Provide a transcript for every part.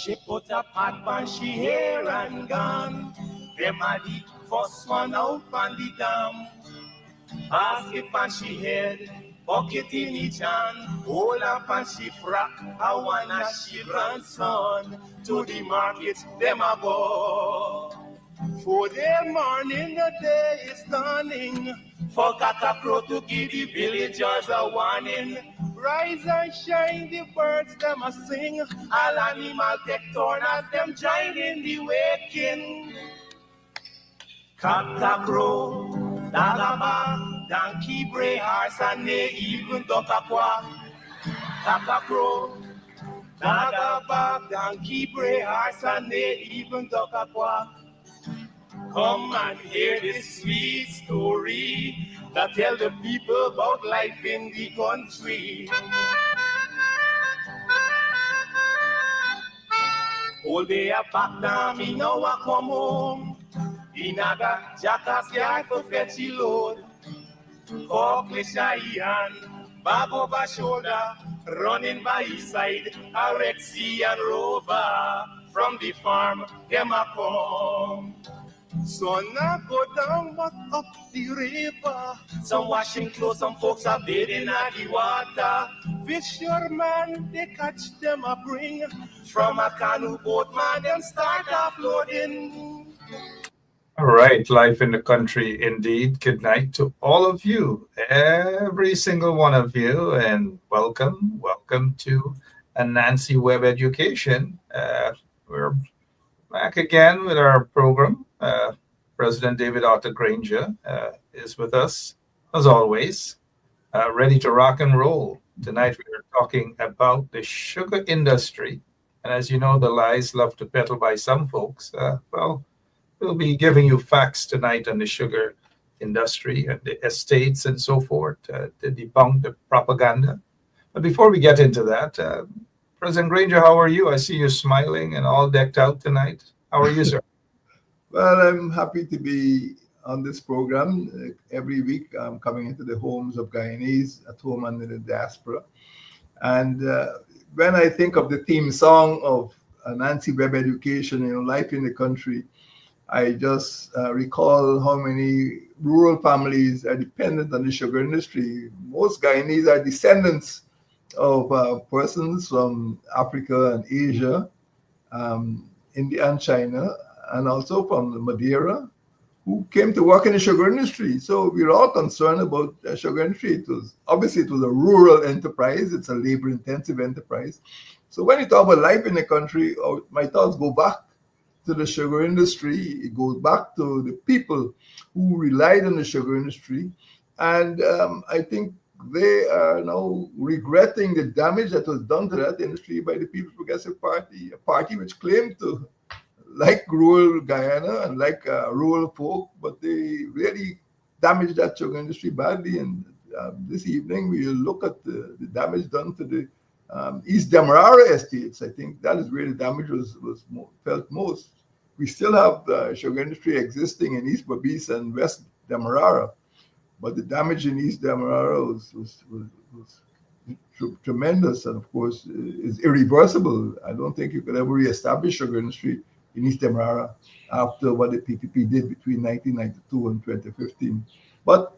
She put a pot on she hair and gone. Them a the first one out on the dam. Basket on she head, bucket in each hand, hold up on she frack, I wanna she grandson. To the market, them a go. For the morning, the day is dawning. For Crow to give the villagers a warning. Rise and shine, the birds them a sing. All animal take turn as them join in the waking. Crow, dagaba, donkey bray, horse and they even duck a quack. Crow, dagaba, donkey bray, horse and they even duck a quack. Come and hear this sweet story that tell the people about life in the country. All day a back down, me now a come home. Inaga, jackass guy for fetchy load. Cockle shy hand, bag over shoulder, running by his side, a Rexy and Rover. From the farm, them a come. Sun a go down, but up the river. Some washing clothes, some folks are bathing at the water. Fisherman, they catch them a bring. From a canoe boat, man, them start offloading. All right, life in the country indeed. Good night to all of you, every single one of you, and welcome to Anansi Web Education. We're back again with our program. President David Arthur Granger is with us, as always, ready to rock and roll. Tonight we are talking about the sugar industry. And as you know, the lies love to peddle by some folks. We'll be giving you facts tonight on the sugar industry and the estates and so forth to debunk the propaganda. But before we get into that, President Granger, how are you? I see you smiling and all decked out tonight. How are you, sir? Well, I'm happy to be on this program. Every week I'm coming into the homes of Guyanese at home and in the diaspora. And when I think of the theme song of Anansi Web Education, life in the country, I just recall how many rural families are dependent on the sugar industry. Most Guyanese are descendants of persons from Africa and Asia, India and China, and also from Madeira, who came to work in the sugar industry. So we're all concerned about the sugar industry. It was a rural enterprise. It's a labor-intensive enterprise. So when you talk about life in the country, my thoughts go back to the sugar industry. It goes back to the people who relied on the sugar industry. And I think they are now regretting the damage that was done to that industry by the People's Progressive Party, a party which claimed to like rural Guyana and like rural folk, but they really damaged that sugar industry badly. And this evening we will look at the damage done to the East Demerara estates. I think that is where the damage was felt most. We still have the sugar industry existing in East Babis and West Demerara, but the damage in East Demerara was tremendous, and of course is irreversible. I don't think you could ever reestablish sugar industry in East Demerara after what the PPP did between 1992 and 2015. But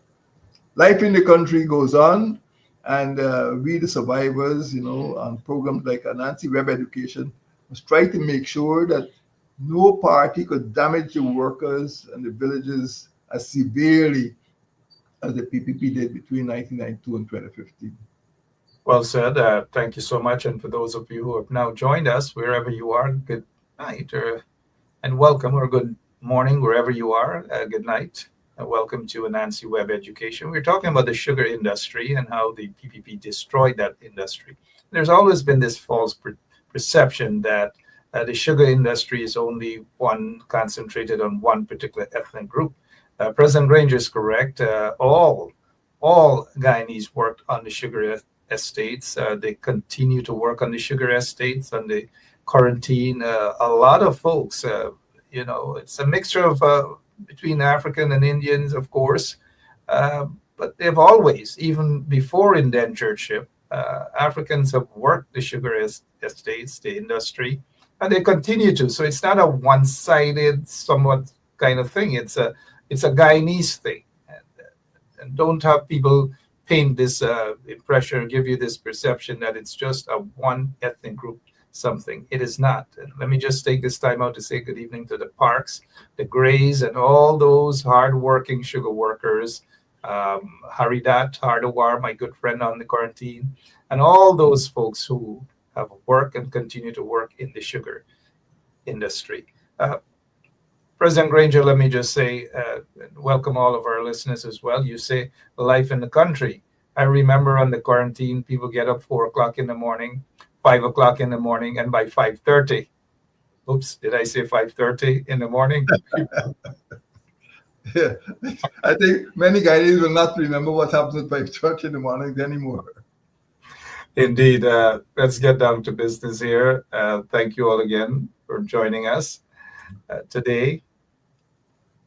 life in the country goes on, and we, the survivors, on programs like Anansi Web Education, must try to make sure that no party could damage the workers and the villages as severely as the PPP did between 1992 and 2015. Well said. Thank you so much. And for those of you who have now joined us, wherever you are, good night and welcome, or good morning, wherever you are. Good night. Welcome to Anansi Web Education. We're talking about the sugar industry and how the PPP destroyed that industry. There's always been this false perception that the sugar industry is only concentrated on one particular ethnic group. President Granger is correct. All Guyanese worked on the sugar estates. They continue to work on the sugar estates, on the quarantine. A lot of folks, it's a mixture of between African and Indians, of course, but they've always, even before indentureship, Africans have worked the sugar estates, the industry. and they continue to. So it's not a one-sided, somewhat kind of thing. It's a Guyanese thing, and don't have people paint this impression, give you this perception that it's just a one ethnic group something. It is not. And let me just take this time out to say good evening to the Parks, the Grays, and all those hardworking sugar workers. Haridat, Hardawar, my good friend on the quarantine, and all those folks who have worked and continue to work in the sugar industry. President Granger, let me just say, welcome all of our listeners as well. You say life in the country. I remember on the quarantine, people get up 4 o'clock in the morning, 5 o'clock in the morning, and by 5:30. Oops, did I say 5:30 in the morning? Yeah, I think many Guyanese will not remember what happens at 5:30 in the morning anymore. Indeed. Let's get down to business here. Thank you all again for joining us. Today,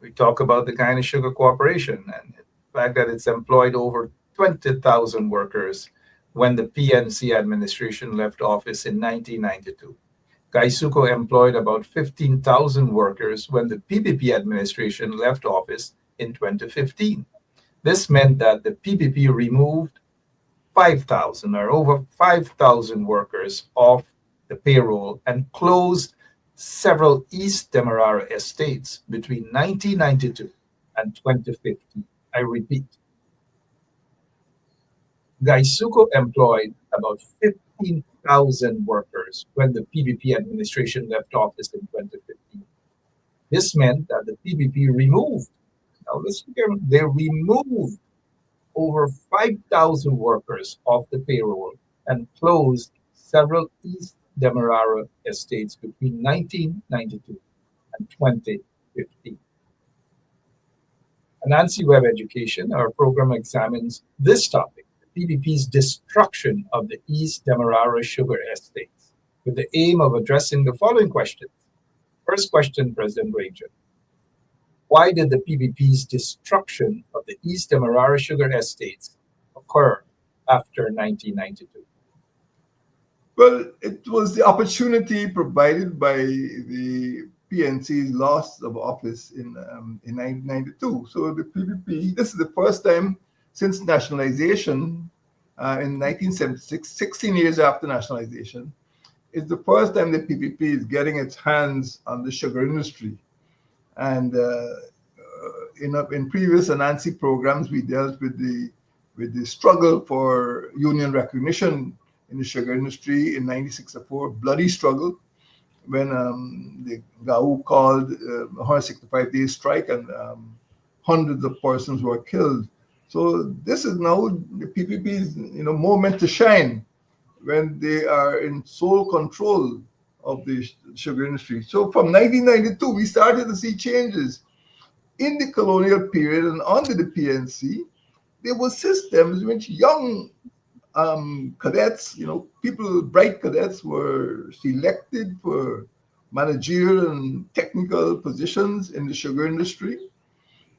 we talk about the Guyana Sugar Corporation and the fact that it's employed over 20,000 workers when the PNC administration left office in 1992. Gaisuco employed about 15,000 workers when the PPP administration left office in 2015. This meant that the PPP removed 5,000 or over 5,000 workers off the payroll and closed several East Demerara estates between 1992 and 2015. I repeat, Gaisuco employed about 15,000 workers when the PPP administration left office in 2015. This meant that the PPP removed, now listen carefully, they removed over 5,000 workers off the payroll and closed several East Demerara estates between 1992 and 2015. Anansi Web Education, our program examines this topic, the PPP's destruction of the East Demerara sugar estates, with the aim of addressing the following questions. First question, President Granger. Why did the PPP's destruction of the East Demerara sugar estates occur after 1992? Well, it was the opportunity provided by the PNC's loss of office in 1992. So the PPP, this is the first time since nationalization in 1976, 16 years after nationalization, it's the first time the PPP is getting its hands on the sugar industry. And in previous Anansi programs, we dealt with the struggle for union recognition in the sugar industry in 96-4, bloody struggle, when the GAU called a 165-day strike and hundreds of persons were killed. So this is now the PPP's moment to shine when they are in sole control of the sugar industry. So from 1992, we started to see changes. In the colonial period and under the PNC, there were systems in which young cadets, bright cadets were selected for managerial and technical positions in the sugar industry.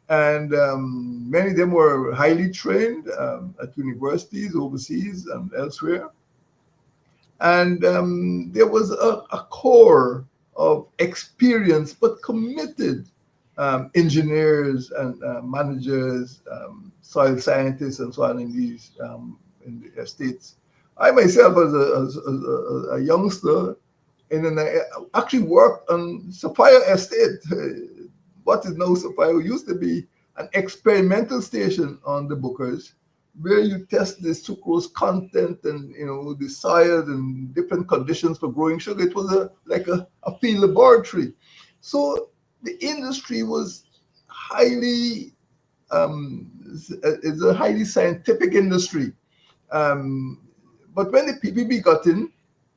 And many of them were highly trained at universities overseas and elsewhere. And there was a core of experienced but committed engineers and managers, soil scientists, and so on in these in the estates. I myself, as a youngster, actually worked on Sapphire Estate. What is now Sapphire used to be an experimental station on the Bookers, where you test the sucrose content and the soil and different conditions for growing sugar. It was like a field laboratory. So the industry was highly it's a highly scientific industry. But when the PPP got in,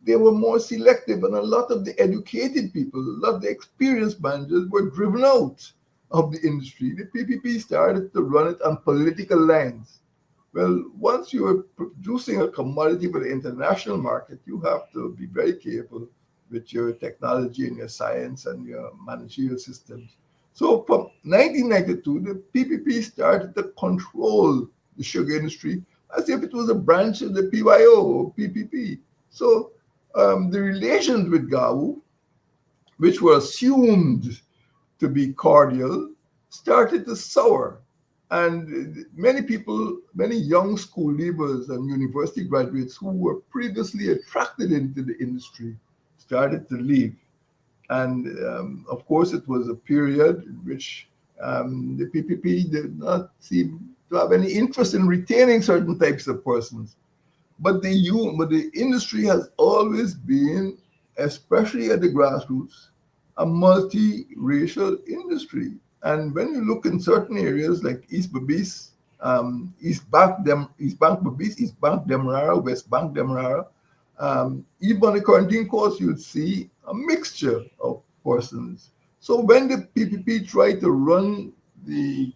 they were more selective, and a lot of the educated people, a lot of the experienced managers were driven out of the industry. The PPP started to run it on political lines. Well, once you are producing a commodity for the international market, you have to be very careful with your technology and your science and your managerial systems. So from 1992, the PPP started to control the sugar industry as if it was a branch of the PYO or PPP. So the relations with GAU which were assumed to be cordial, started to sour. And many people, many young school leavers and university graduates who were previously attracted into the industry started to leave. And of course, it was a period in which the PPP did not seem to have any interest in retaining certain types of persons. But the industry has always been, especially at the grassroots, a multiracial industry. And when you look in certain areas like East Babis, East Bank Babis, East Bank Demerara, West Bank Demerara, even on the quarantine course, you'd see a mixture of persons. So when the PPP tried to run the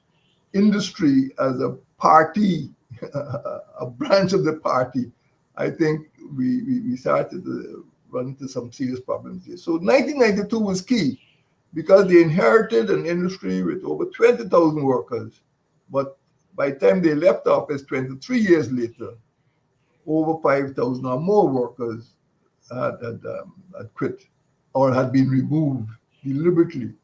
industry as a party, a branch of the party, I think we started to run into some serious problems here. So 1992 was key because they inherited an industry with over 20,000 workers. But by the time they left office 23 years later, over 5,000 or more workers had quit or had been removed deliberately.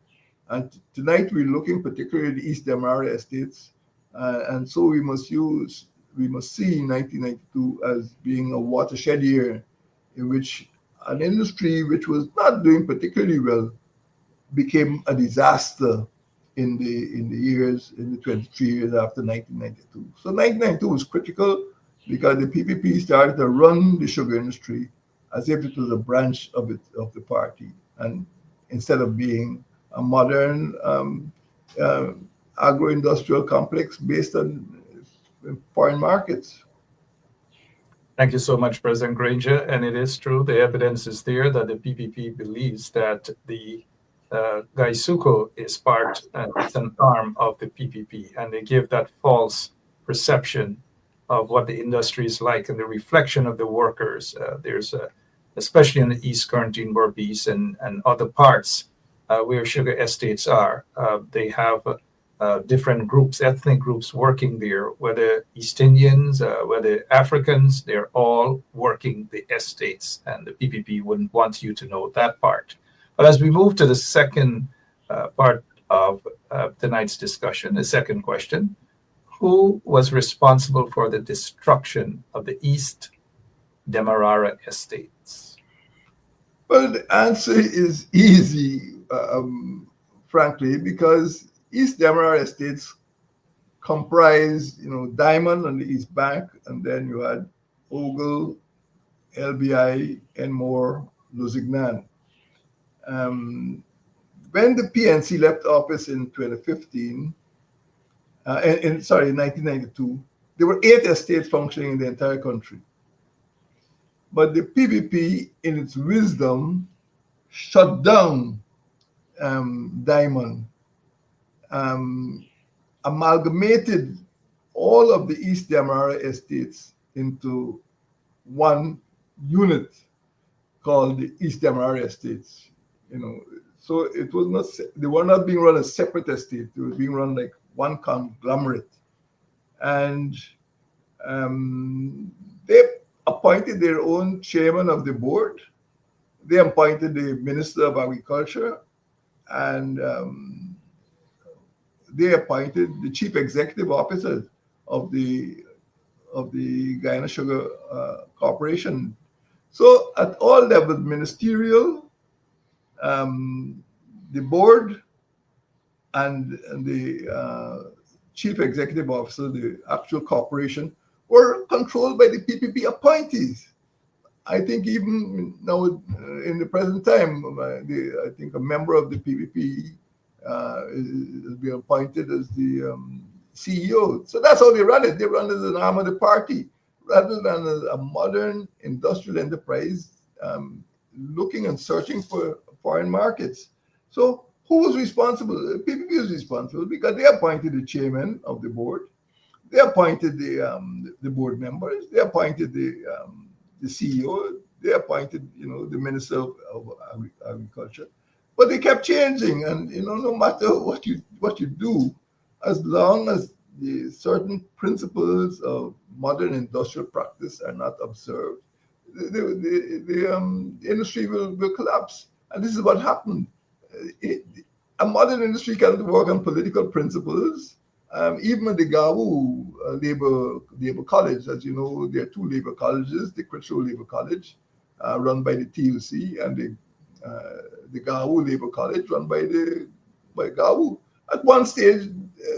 And tonight we're looking particularly at the East Demerara estates, and so we must see 1992 as being a watershed year in which an industry which was not doing particularly well became a disaster in the 23 years after 1992. So 1992 was critical because the PPP started to run the sugar industry as if it was a branch of the party, and instead of being a modern agro-industrial complex based on foreign markets. Thank you so much, President Granger. And it is true, the evidence is there that the PPP believes that the Gaisuco is part, it's an arm of the PPP, and they give that false perception of what the industry is like and the reflection of the workers. There's especially in the East Quarantine Berbice and other parts where sugar estates are, they have different groups, ethnic groups working there, whether East Indians, whether Africans, they're all working the estates, and the PPP wouldn't want you to know that part. But as we move to the second part of tonight's discussion, the second question, who was responsible for the destruction of the East Demerara estates? Well, the answer is easy, frankly, because East Demerara estates comprise, Diamond on the East Bank, and then you had Ogle, LBI, and more Lusignan. When the PNC left office in 2015, in 1992, there were 8 estates functioning in the entire country. But the PPP, in its wisdom, shut down Diamond, amalgamated all of the East Demerara estates into one unit called the East Demerara estates. So it was not, they were not being run as separate estates. They were being run like one conglomerate. And they appointed their own chairman of the board. They appointed the Minister of Agriculture, and they appointed the chief executive officers of the Guyana Sugar Corporation. So at all levels, ministerial, the board, and the chief executive officer, the actual corporation, were controlled by the PPP appointees. I think even now, in the present time, I think a member of the PPP is being appointed as the CEO. So that's how they run it. They run it as an arm of the party, rather than as a modern industrial enterprise looking and searching for foreign markets. So who was responsible? PPP was responsible because they appointed the chairman of the board. They appointed the board members. They appointed the CEO. They appointed, the Minister of Agriculture. But they kept changing, and no matter what you do, as long as the certain principles of modern industrial practice are not observed, the industry will collapse. And this is what happened. A modern industry cannot work on political principles. Even at the Gawu Labor College, as you know, there are two labor colleges, the Critchlow Labor College, run by the TUC, and the Gawu Labor College, run by Gawu. At one stage,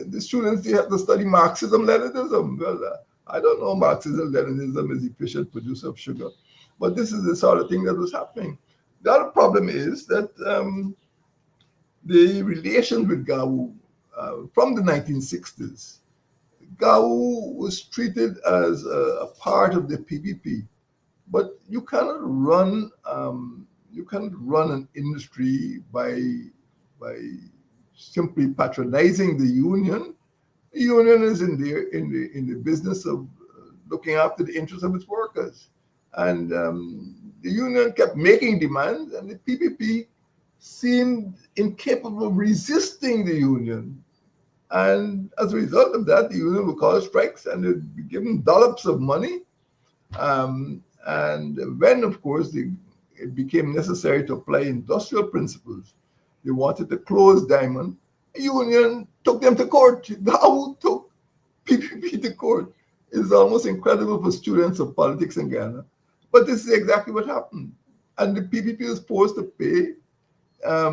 the students, they had to study Marxism-Leninism. Well, I don't know Marxism-Leninism is efficient producer of sugar, but this is the sort of thing that was happening. The other problem is that the relations with Gawu from the 1960s, Gawu was treated as a part of the PPP, but you cannot run an industry by simply patronizing the union. The union is in the business of looking after the interests of its workers, and the union kept making demands, and the PPP seemed incapable of resisting the union. And as a result of that, the union would call strikes and they'd be given dollops of money. And when, of course, it became necessary to apply industrial principles, they wanted to close Diamond, the union took them to court. How took PPP to court? It's almost incredible for students of politics in Ghana. But this is exactly what happened. And the PPP was forced to pay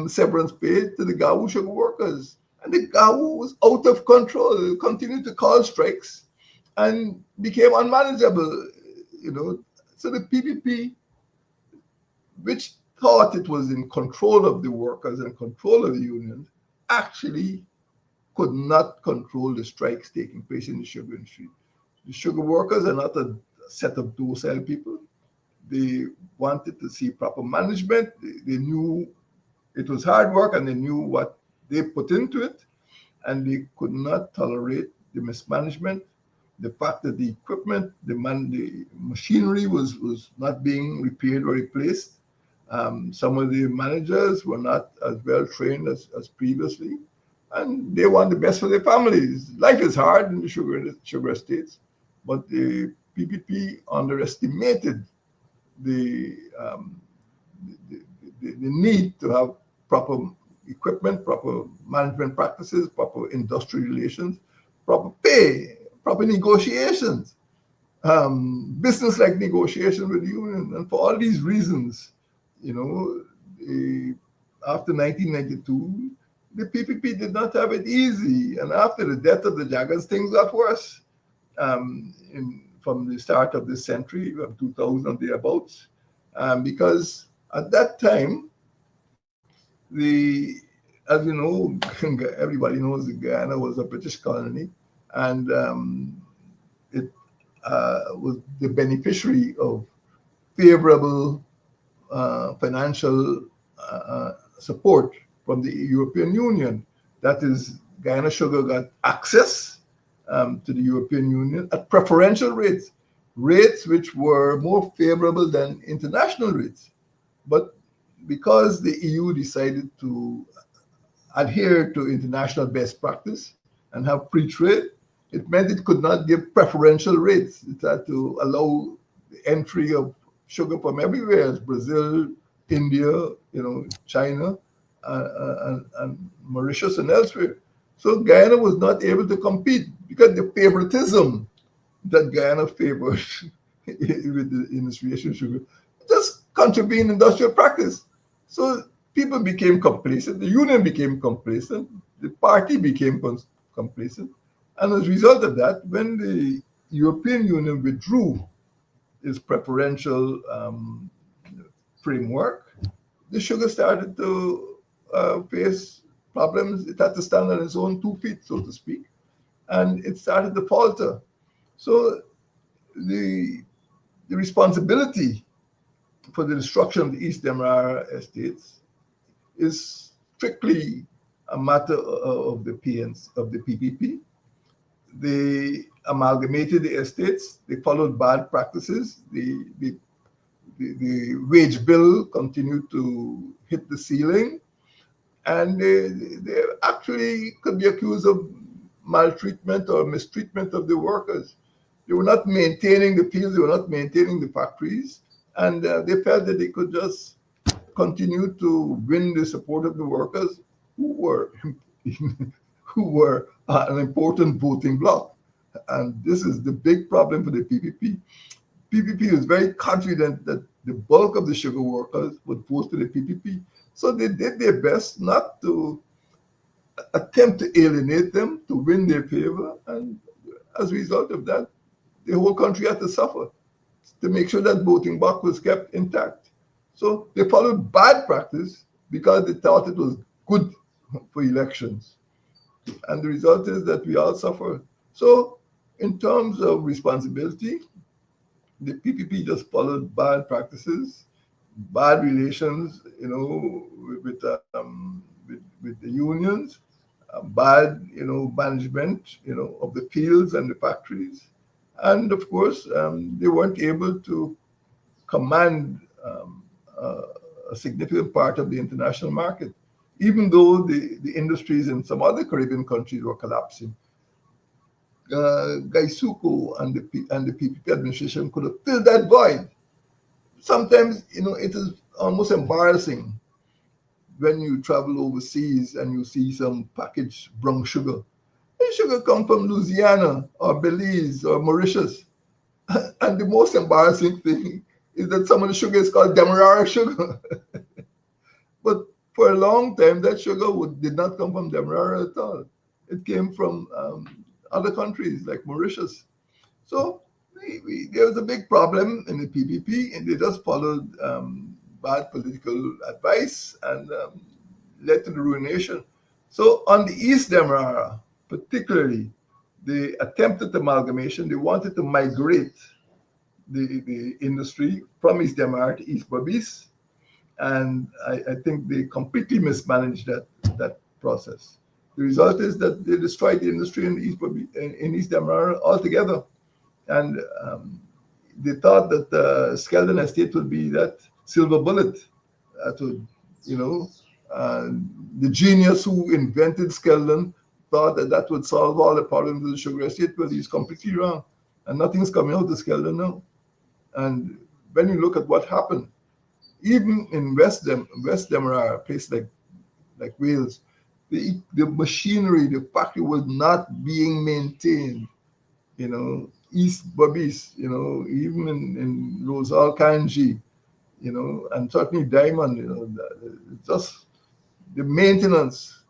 severance pay to the Gawu sugar workers. And the Gawu was out of control. It continued to call strikes and became unmanageable, So the PPP, which thought it was in control of the workers and control of the unions, actually could not control the strikes taking place in the sugar industry. The sugar workers are not a set of docile people. They wanted to see proper management. They knew it was hard work and they knew what they put into it, and they could not tolerate the mismanagement, the fact that the equipment, the machinery was not being repaired or replaced. Some of the managers were not as well trained as previously, and they want the best for their families. Life is hard in the sugar estates, but the PPP underestimated the need to have proper equipment, proper management practices, proper industrial relations, proper pay, proper negotiations, business-like negotiations with the union. And for all these reasons, after 1992, the PPP did not have it easy. And after the death of the Jaggers, things got worse. From the start of this century, of 2000 thereabouts, because at that time, as you know, everybody knows that Guyana was a British colony, and it was the beneficiary of favorable financial support from the European Union. That is, Guyana Sugar got access to the European Union at preferential rates which were more favorable than international rates. But because the EU decided to adhere to international best practice and have free trade, it meant it could not give preferential rates. It had to allow the entry of sugar from everywhere, as Brazil, India, China, and Mauritius and elsewhere. So Guyana was not able to compete because the favoritism that Guyana favored in its relation to sugar just contravened industrial practice. So people became complacent, the union became complacent, the party became complacent. And as a result of that, when the European Union withdrew its preferential framework, the sugar started to face problems. It had to stand on its own 2 feet, so to speak, and it started to falter. So the responsibility for the destruction of the East Demerara estates is strictly a matter of the PPP. They amalgamated the estates. They followed bad practices. The wage bill continued to hit the ceiling, and they actually could be accused of maltreatment or mistreatment of the workers. They were not maintaining the fields. They were not maintaining the factories, and they felt that they could just continued to win the support of the workers who were who were an important voting bloc. And this is the big problem for the PPP. PPP was very confident that the bulk of the sugar workers would vote for the PPP. So they did their best not to attempt to alienate them, to win their favor. And as a result of that, the whole country had to suffer to make sure that voting bloc was kept intact. So they followed bad practice because they thought it was good for elections. And the result is that we all suffer. So in terms of responsibility, the PPP just followed bad practices, bad relations, with the unions, bad, management, of the fields and the factories, and of course, they weren't able to command a significant part of the international market, even though the industries in some other Caribbean countries were collapsing. Gaisuko and the PPP administration could have filled that void. Sometimes, it is almost embarrassing when you travel overseas and you see some packaged brown sugar. The sugar come from Louisiana or Belize or Mauritius. And the most embarrassing thing is that some of the sugar is called Demerara sugar. But for a long time, that sugar did not come from Demerara at all. It came from other countries like Mauritius. So there was a big problem in the PPP, and they just followed bad political advice and led to the ruination. So on the East Demerara, particularly, they attempted amalgamation. They wanted to migrate the industry from East Demerara to East Berbice, and I think they completely mismanaged that process. The result is that they destroyed the industry in East Demerara altogether, and they thought that the Skeldon estate would be that silver bullet that would, the genius who invented Skeldon thought that would solve all the problems of the sugar estate, but he's completely wrong, and nothing's coming out of Skeldon now. And when you look at what happened, even in West Demerara, a place like Wales, the machinery, the factory was not being maintained. East Berbice, even in Rosal Kanji, and certainly Diamond, just the maintenance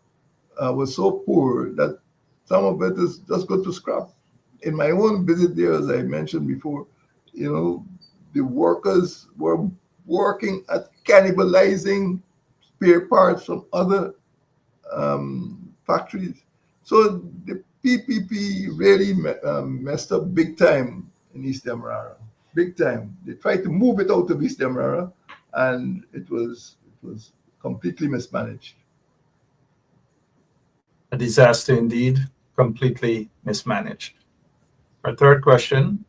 was so poor that some of it is just good to scrap. In my own visit there, as I mentioned before, the workers were working at cannibalizing spare parts from other factories. So the PPP really messed up big time in East Demerara, big time. They tried to move it out of East Demerara, and it was completely mismanaged. A disaster indeed, completely mismanaged. Our third question,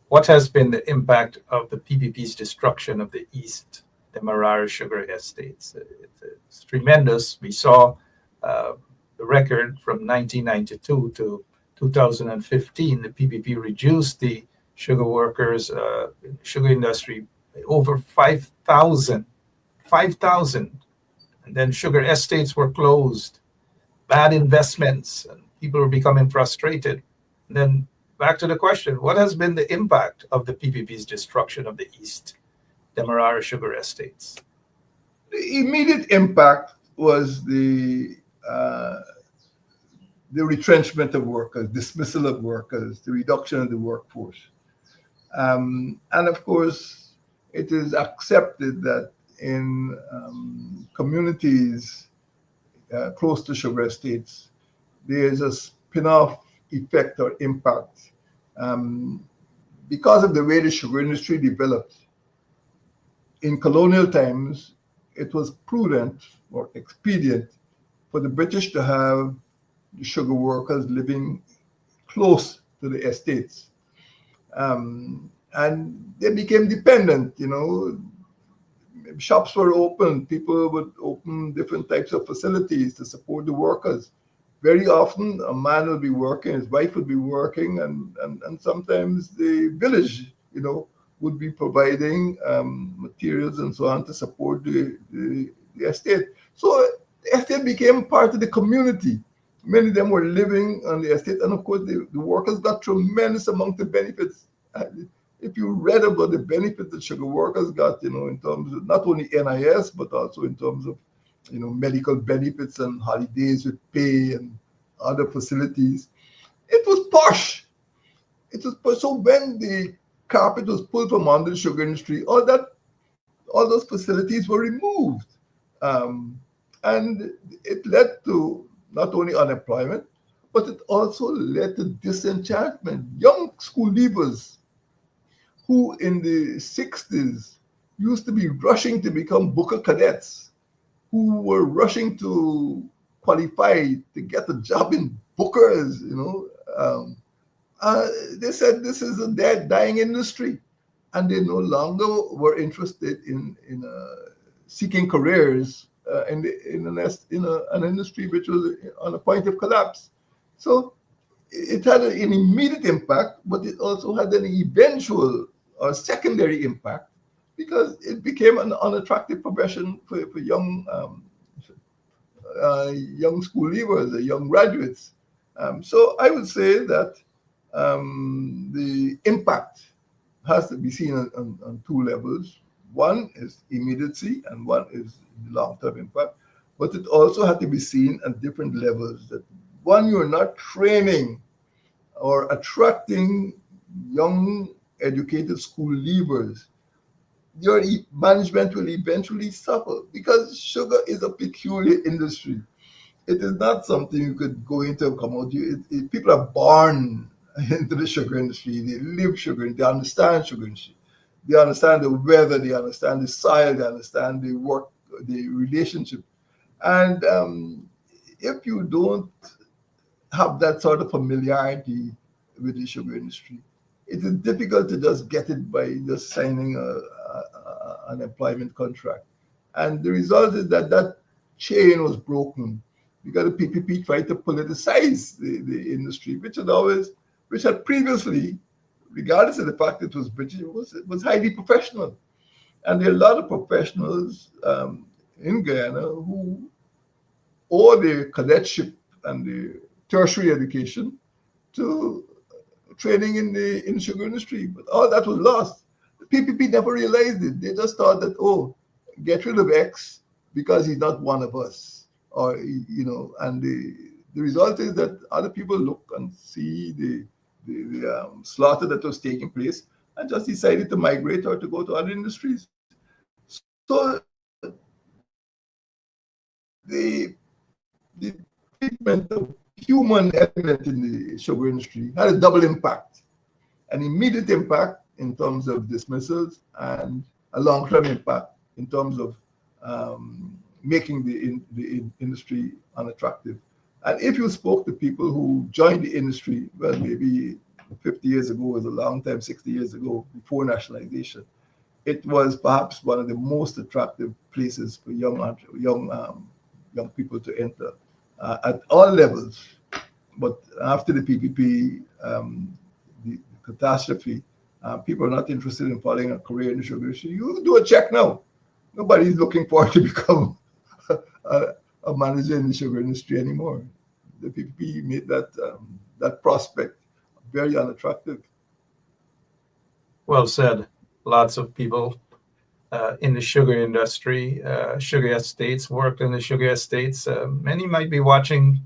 what has been the impact of the PPP's destruction of the East Demerara sugar estates? It's tremendous. We saw the record from 1992 to 2015. The PPP reduced the sugar workers, sugar industry, by over 5,000. And then sugar estates were closed, bad investments, and people were becoming frustrated. And then back to the question, what has been the impact of the PPP's destruction of the East Demerara sugar estates? The immediate impact was the retrenchment of workers, dismissal of workers, the reduction of the workforce. And of course, it is accepted that in communities close to sugar estates, there is a spin-off effect or impact because of the way the sugar industry developed. In colonial times, it was prudent or expedient for the British to have the sugar workers living close to the estates. And they became dependent, Shops were open, people would open different types of facilities to support the workers. Very often, a man would be working, his wife would be working, and sometimes the village, would be providing materials and so on to support the estate. So the estate became part of the community. Many of them were living on the estate, and of course, the workers got tremendous amount of benefits. If you read about the benefits that sugar workers got, in terms of not only NIS, but also in terms of, medical benefits and holidays with pay and other facilities, it was posh. It was posh. So when the carpet was pulled from under the sugar industry, all those facilities were removed. And it led to not only unemployment, but it also led to disenchantment. Young school leavers who in the 60s used to be rushing to become Booker cadets, who were rushing to qualify to get a job in Booker's, they said this is a dead, dying industry. And they no longer were interested in seeking careers in an industry which was on a point of collapse. So it had an immediate impact, but it also had an eventual or secondary impact because it became an unattractive profession for young school leavers, young graduates. So I would say that the impact has to be seen on two levels. One is immediacy and one is long-term impact, but it also has to be seen at different levels. That one, you're not training or attracting young educated school leavers, your management will eventually suffer because sugar is a peculiar industry. It is not something you could go into and come out. People are born into the sugar industry. They live sugar. They understand sugar industry. They understand the weather. They understand the soil. They understand the work, the relationship. And if you don't have that sort of familiarity with the sugar industry, it is difficult to just get it by just signing an employment contract. And the result is that chain was broken because the PPP tried to politicize the industry, which had previously, regardless of the fact it was British, it was highly professional. And there are a lot of professionals in Guyana who owe their cadetship and the tertiary education to training in the sugar industry. But all that was lost. The PPP never realized it. They just thought that, get rid of X because he's not one of us. Or, and the result is that other people look and see the slaughter that was taking place and just decided to migrate or to go to other industries. So the treatment of human element in the sugar industry had a double impact, an immediate impact in terms of dismissals and a long-term impact in terms of making the industry unattractive. And if you spoke to people who joined the industry, well, maybe 50 years ago was a long time, 60 years ago, before nationalization, it was perhaps one of the most attractive places for young people to enter at all levels. But after the PPP, the catastrophe, people are not interested in following a career in the sugar industry. You do a check now. Nobody's looking forward to become a manager in the sugar industry anymore. The PPP made that prospect very unattractive. Well said. Lots of people in the sugar industry, sugar estates, worked in the sugar estates. Many might be watching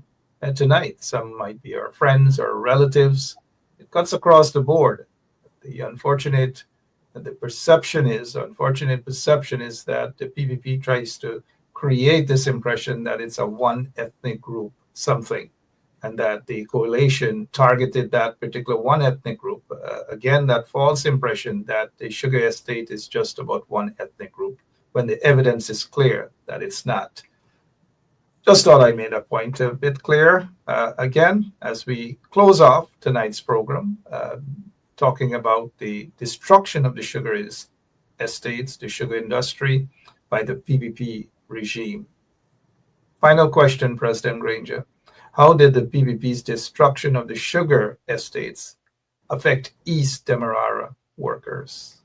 tonight. Some might be our friends or relatives. It cuts across the board. The unfortunate perception is that the PPP tries to create this impression that it's a one ethnic group something, and that the coalition targeted that particular one ethnic group. Again, that false impression that the sugar estate is just about one ethnic group, when the evidence is clear that it's not. Just thought I made a point a bit clear. Again, as we close off tonight's program, talking about the destruction of the sugar estates, the sugar industry by the PPP regime. Final question, President Granger. How did the PPP's destruction of the sugar estates affect East Demerara workers?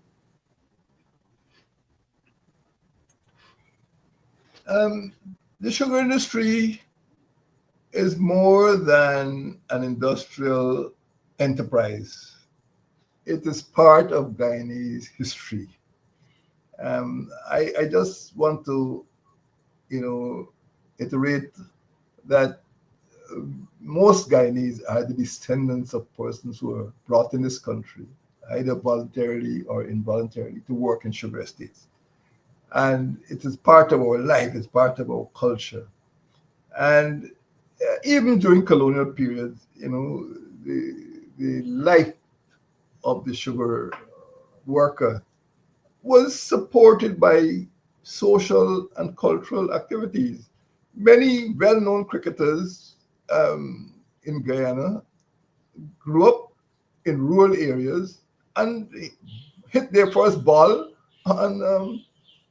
The sugar industry is more than an industrial enterprise. It is part of Guyanese history. I just want to, iterate that most Guyanese are the descendants of persons who were brought in this country, either voluntarily or involuntarily, to work in sugar estates. And it is part of our life, it's part of our culture. And even during colonial periods, the life of the sugar worker was supported by social and cultural activities. Many well known cricketers in Guyana grew up in rural areas and hit their first ball on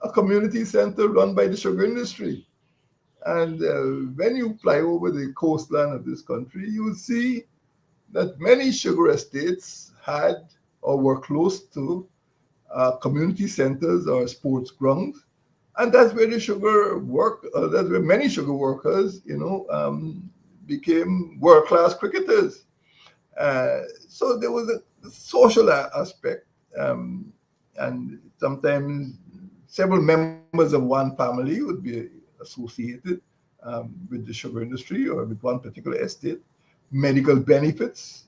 a community center run by the sugar industry. And when you fly over the coastline of this country, you will see that many sugar estates had or were close to community centers or sports grounds, and that's where the sugar work. That's where many sugar workers, became world-class cricketers. So there was a social aspect, and sometimes several members of one family would be associated with the sugar industry or with one particular estate. Medical benefits,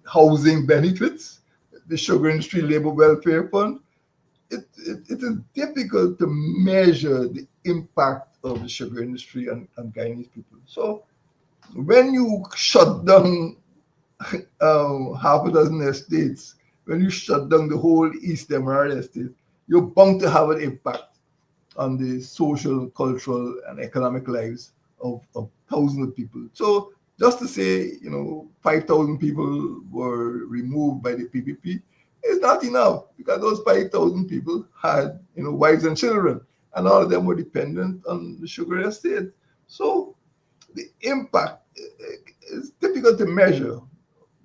housing benefits, the sugar industry labor welfare fund. It is difficult to measure the impact of the sugar industry on Guyanese people. So when you shut down half a dozen estates, when you shut down the whole East Emirate estate, you're bound to have an impact on the social, cultural, and economic lives of thousands of people. So just to say, 5,000 people were removed by the PPP is not enough, because those 5,000 people had, wives and children, and all of them were dependent on the sugar estate. So the impact is difficult to measure,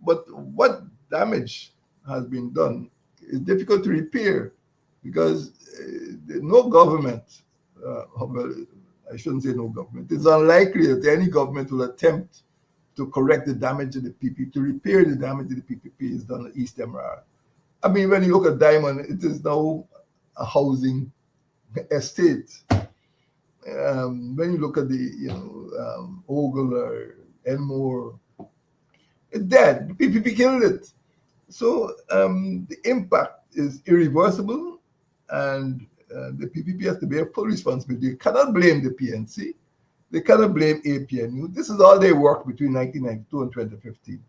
but what damage has been done is difficult to repair, because no government, well, I shouldn't say no government, it's unlikely that any government will attempt to correct the damage of the PPP, to repair the damage of the PPP is done at East Emirate. I mean, when you look at Diamond, it is now a housing estate. When you look at the, Ogle or Elmore, it's dead. The PPP killed it. So the impact is irreversible, and the PPP has to bear full responsibility. You cannot blame the PNC. They cannot blame APNU. This is all they worked between 1992 and 2015.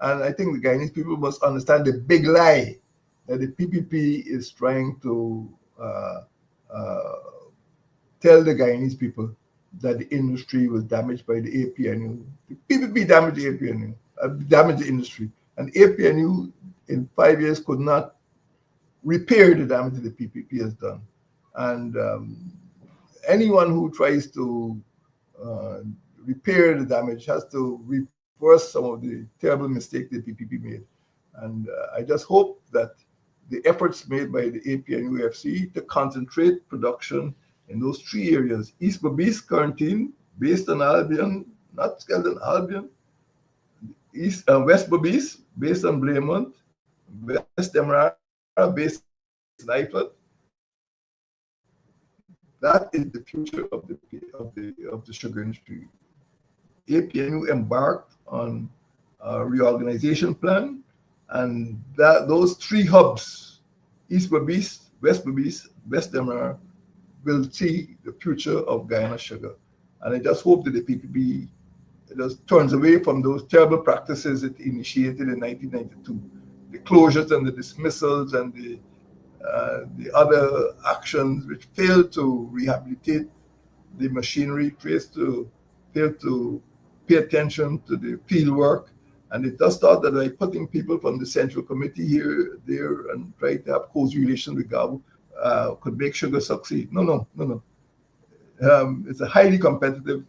And I think the Guyanese people must understand the big lie that the PPP is trying to tell the Guyanese people, that the industry was damaged by the APNU. The PPP damaged the APNU, damaged the industry. And APNU in 5 years could not repair the damage that the PPP has done. And anyone who tries to repair the damage has to reverse some of the terrible mistakes the PPP made. And I just hope that the efforts made by the APNU UFC to concentrate production in those three areas, East Berbice, Quarantine, based on Albion, not Skeldon, Albion, West Berbice, based on Blaymont, West Demerara, based on Lyford. That is the future of the sugar industry. APNU embarked on a reorganization plan, and those three hubs, East Berbice, West Demerara, will see the future of Guyana sugar. And I just hope that the PPP just turns away from those terrible practices it initiated in 1992, the closures and the dismissals and the other actions which failed to rehabilitate the machinery, failed to pay attention to the field work. And it just thought that by putting people from the central committee here, there, and trying to have close relations with GABU could make sugar succeed. No. It's a highly competitive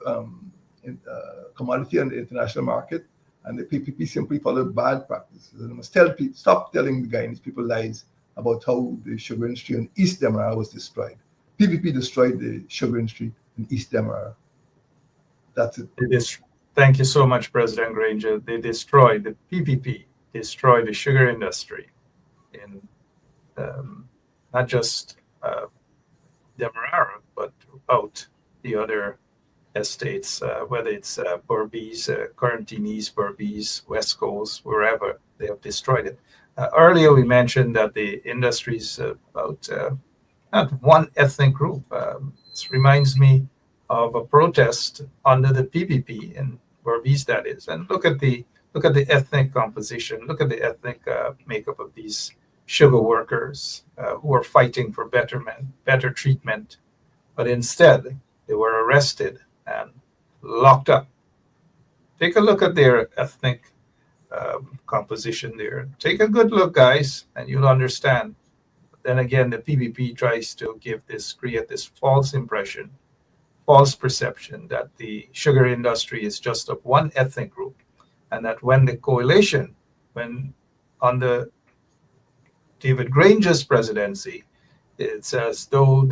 commodity on the international market, and the PPP simply followed bad practices. And I must stop telling the Guyanese people lies about how the sugar industry in East Demerara was destroyed. PPP destroyed the sugar industry in East Demerara. That's it. Thank you so much, President Granger. They destroyed the PPP, destroyed the sugar industry in not just Demerara, but out the other estates, whether it's Berbice, Corentinese, Berbice, West Coast, wherever they have destroyed it. Earlier, we mentioned that the industry is about not one ethnic group. This reminds me of a protest under the PPP in Berbice, that is. And look at the ethnic composition. Look at the ethnic makeup of these sugar workers who are fighting for better treatment, but instead they were arrested and locked up. Take a look at their ethnic composition there. Take a good look, guys, and you'll understand. But then again, the PPP tries to create this false impression, false perception that the sugar industry is just of one ethnic group, and that when the coalition, when under David Granger's presidency, it's as though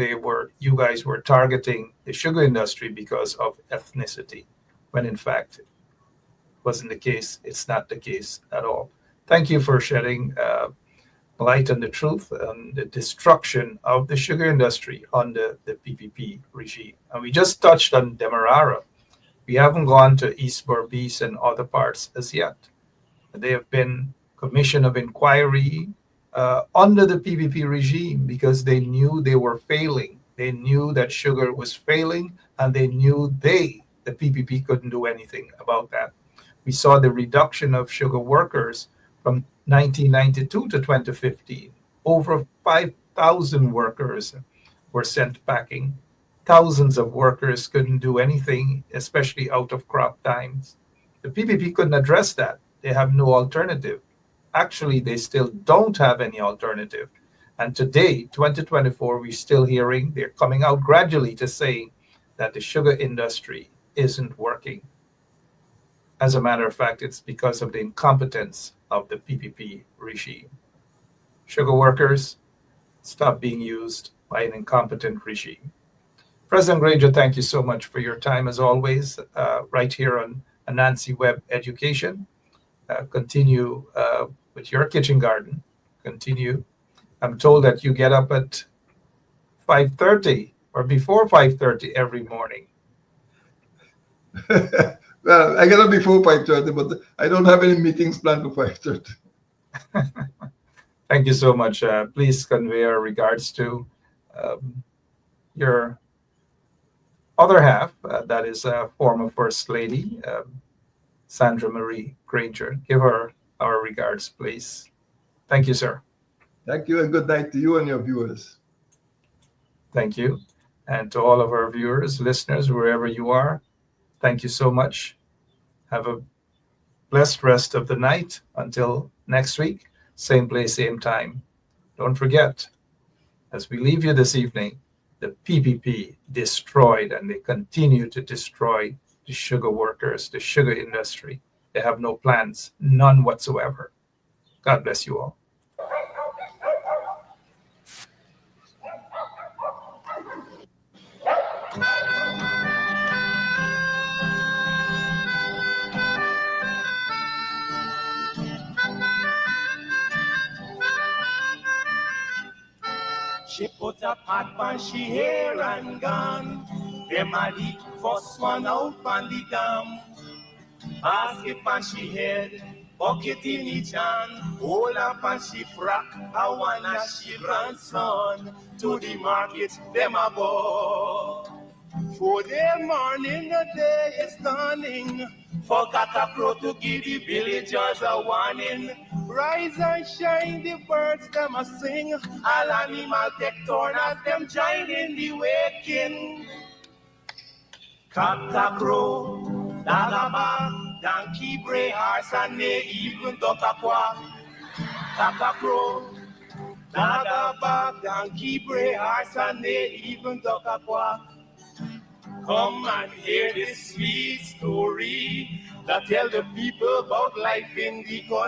you guys were targeting the sugar industry because of ethnicity, when in fact it wasn't the case. It's not the case at all. Thank you for shedding light on the truth and the destruction of the sugar industry under the PPP regime. And we just touched on Demerara. We haven't gone to East Berbice and other parts as yet. They have been commission of inquiry under the PPP regime because they knew they were failing. They knew that sugar was failing, and they knew the PPP couldn't do anything about that. We saw the reduction of sugar workers from 1992 to 2015. Over 5,000 workers were sent packing. Thousands of workers couldn't do anything, especially out of crop times. The PPP couldn't address that. They have no alternative. Actually, they still don't have any alternative. And today, 2024, we're still hearing, they're coming out gradually to say that the sugar industry isn't working. As a matter of fact, it's because of the incompetence of the PPP regime. Sugar workers, stop being used by an incompetent regime. President Granger, thank you so much for your time as always, right here on Anansi Web Education. Continue with your kitchen garden. Continue. I'm told that you get up at 5:30 or before 5:30 every morning. Well, I get up before 5:30, but I don't have any meetings planned for 5:30. Thank you so much. Please convey our regards to your other half, that is former First Lady, Sandra Marie Granger. Give her our regards, please. Thank you, sir. Thank you, and good night to you and your viewers. Thank you. And to all of our viewers, listeners, wherever you are, thank you so much. Have a blessed rest of the night until next week, same place, same time. Don't forget, as we leave you this evening, the PPP destroyed, and they continue to destroy the sugar workers, the sugar industry. They have no plans, none whatsoever. God bless you all. She put a pot on she hair and gone. Them a the first one out on the dam. Basket on she head, bucket in each hand. Hold up on she frock, I wanna she grandson. To the market, them a go. For the morning, the day is dawning. For Catacrow to give the villagers a warning. Rise and shine, the birds them a sing. All animal take turn as them join in the waking. Catacrow, Dagaba, donkey, bray, horse, and they even duck a quack. Catacrow, Dagaba, donkey, bray, horse, and they even duck a quack. Come and hear this sweet story that tell the people about life in the country.